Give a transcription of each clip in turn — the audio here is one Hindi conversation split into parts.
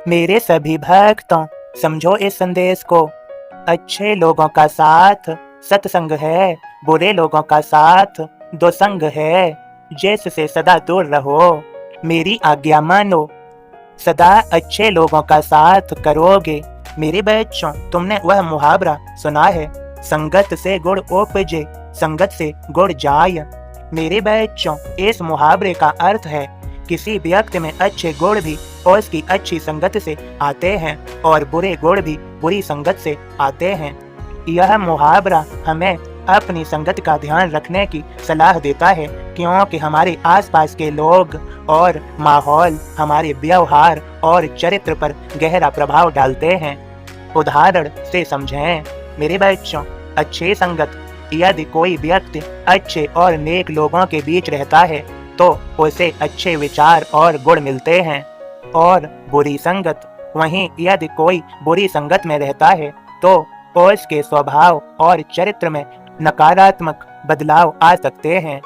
मेरे सभी भक्तों, समझो इस संदेश को। अच्छे लोगों का साथ सत्संग है, बुरे लोगों का साथ दुसंग है। जिससे सदा दूर रहो, मेरी आज्ञा मानो। सदा अच्छे लोगों का साथ करोगे। मेरे बच्चों, तुमने वह मुहावरा सुना है, संगत से गुण उपजे, संगत से गुण जाय। मेरे बच्चों, इस मुहावरे का अर्थ है किसी व्यक्ति में अच्छे गुण भी उसकी अच्छी संगत से आते हैं और बुरे गुण भी बुरी संगत से आते हैं। यह मुहावरा हमें अपनी संगत का ध्यान रखने की सलाह देता है, क्योंकि हमारे आसपास के लोग और माहौल हमारे व्यवहार और चरित्र पर गहरा प्रभाव डालते हैं। उदाहरण से समझें मेरे बच्चों, अच्छी संगत, यदि कोई व्यक्ति अच्छे और नेक लोगों के बीच रहता है तो उसे अच्छे विचार और गुण मिलते हैं। और बुरी संगत, वहीं यदि कोई बुरी संगत में रहता है तो उसके स्वभाव और चरित्र में नकारात्मक बदलाव आ सकते हैं।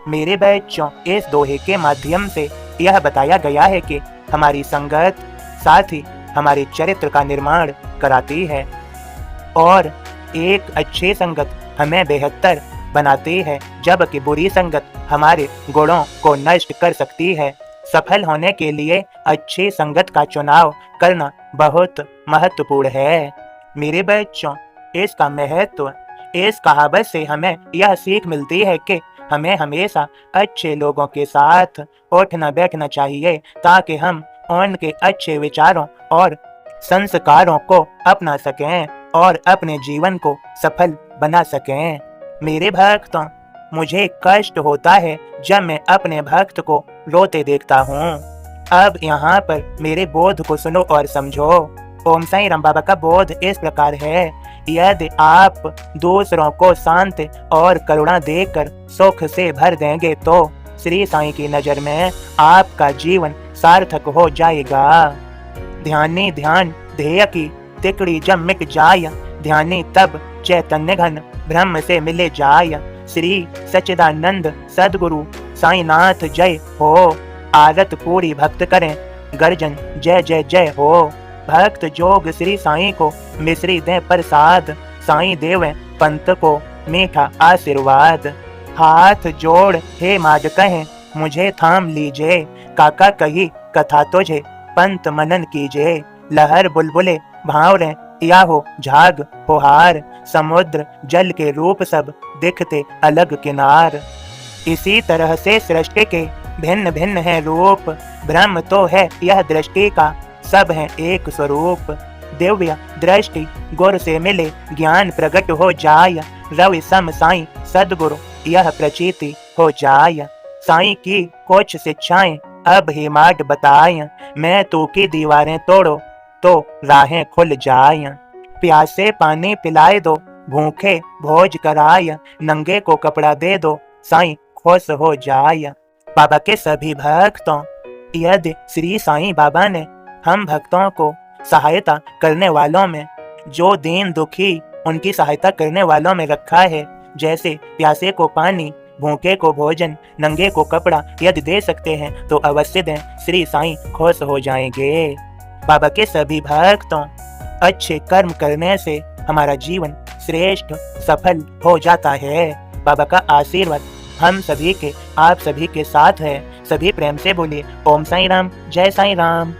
मेरे बच्चों, इस दोहे के माध्यम से यह बताया गया है कि हमारी संगत साथ ही हमारे चरित्र का निर्माण कराती है और एक अच्छी संगत हमें बेहतर बनाती है, जबकि बुरी संगत हमारे गुणों को नष्ट कर सकती है। सफल होने के लिए अच्छी संगत का चुनाव करना बहुत महत्वपूर्ण है। मेरे बच्चों, इसका महत्व, इस कहावत से हमें यह सीख मिलती है कि हमें हमेशा अच्छे लोगों के साथ उठना बैठना चाहिए, ताकि हम उनके अच्छे विचारों और संस्कारों को अपना सकें और अपने जीवन को सफल बना सकें। मेरे भक्तों, मुझे कष्ट होता है जब मैं अपने भक्त को रोते देखता हूँ। अब यहाँ पर मेरे बोध को सुनो और समझो। ओम साईं राम बाबा का बोध इस प्रकार है, यदि आप दूसरों को शांत और करुणा देकर सुख से भर देंगे तो श्री साईं की नजर में आपका जीवन सार्थक हो जाएगा। ध्यानी ध्यान ध्येय की तिकड़ी जब मिट जाय, ध्यानी तब चैतन्य घन ब्रह्म से मिले जाय। श्री सच्चिदानंद सद्गुरु साईनाथ जय हो। आरत पूरी भक्त करें गर्जन जय जय जय हो। भक्त जोग श्री साईं को मिश्री दें प्रसाद, साईं देवें पंत को मीठा आशीर्वाद। हाथ जोड़ हे माड कहें मुझे थाम लीजिए, काका कही कथा तुझे पंत मनन कीजिए। लहर बुलबुले भावरें या हो झाग फुहार, समुद्र जल के रूप सब दिखते अलग किनार। इसी तरह से सृष्टि के भिन्न भिन्न है रूप, ब्रह्म तो है यह दृष्टि का, सब है एक स्वरूप। दिव्य दृष्टि गुरु से मिले ज्ञान प्रकट हो जाय, रवि सम साईं सद्गुरु यह प्रचीति हो जाय। साईं की कुछ शिक्षाएं अब ही माट बताय, मैं तू की दीवारें तोड़ो तो राहें खुल जाय। प्यासे पानी पिलाए दो, भूखे भोज कराय, नंगे को कपड़ा दे दो, साईं खुश हो जाय। बाबा के सभी भक्तों, यदि श्री साईं बाबा ने हम भक्तों को सहायता करने वालों में, जो दीन दुखी उनकी सहायता करने वालों में रखा है, जैसे प्यासे को पानी, भूखे को भोजन, नंगे को कपड़ा यदि दे सकते हैं तो अवश्य दें, श्री साईं खुश हो जाएंगे। बाबा के सभी भक्तों, अच्छे कर्म करने से हमारा जीवन श्रेष्ठ सफल हो जाता है। बाबा का आशीर्वाद हम सभी के, आप सभी के साथ है। सभी प्रेम से बोलिए ओम साईं राम, जय साईं राम।